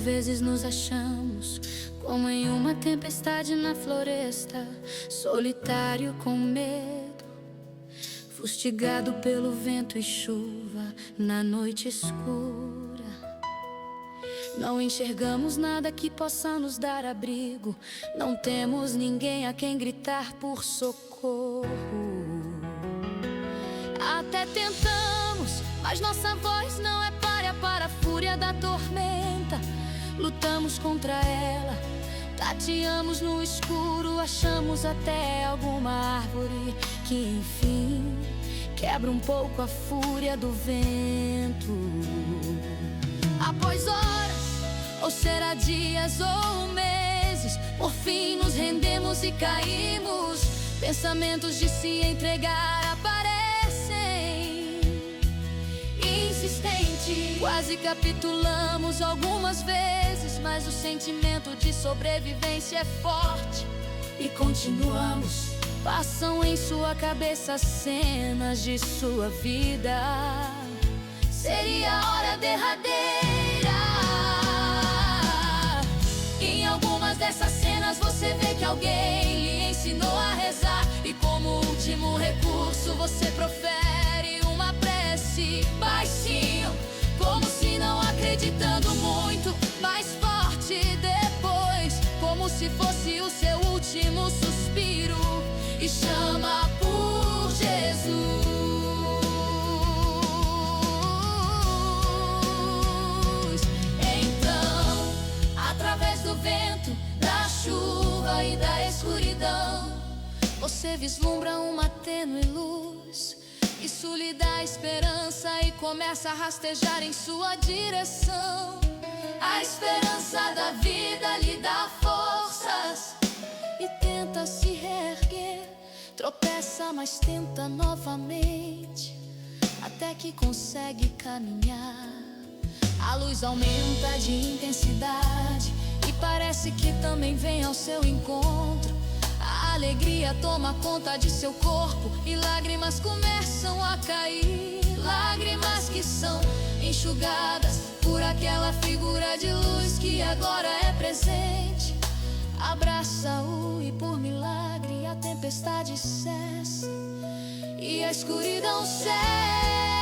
vezes nos achamos como em uma tempestade na floresta, solitário com medo, fustigado pelo vento e chuva na noite escura. Não enxergamos nada que possa nos dar abrigo, não temos ninguém a quem gritar por socorro. Até tentamos, mas nossa voz não é párea para a fúria da tormenta. Lutamos contra ela, tateamos no escuro, achamos até alguma árvore que enfim quebra um pouco a fúria do vento. Após horas, ou será dias ou meses, por fim nos rendemos e caímos. Pensamentos de se entregar aparecem insistentes. Quase capitulamos algumas vezes, mas o sentimento de sobrevivência é forte e continuamos. Passam em sua cabeça cenas de sua vida. Seria a hora derradeira. Em algumas dessas cenas você vê que alguém lhe ensinou a rezar, e como último recurso você profere uma prece baixinho, como se não acreditando muito, mais forte depois, como se fosse o seu último suspiro, e chama por Jesus. Então, através do vento, da chuva e da escuridão, você vislumbra uma tênue luz. Isso lhe dá esperança e começa a rastejar em sua direção. A esperança da vida lhe dá forças e tenta se reerguer. Tropeça, mas tenta novamente, até que consegue caminhar. A luz aumenta de intensidade e parece que também vem ao seu encontro. A alegria toma conta de seu corpo e lágrimas começam a cair. Lágrimas que são enxugadas por aquela figura de luz que agora é presente. Abraça-o e por milagre a tempestade cessa e a escuridão cessa.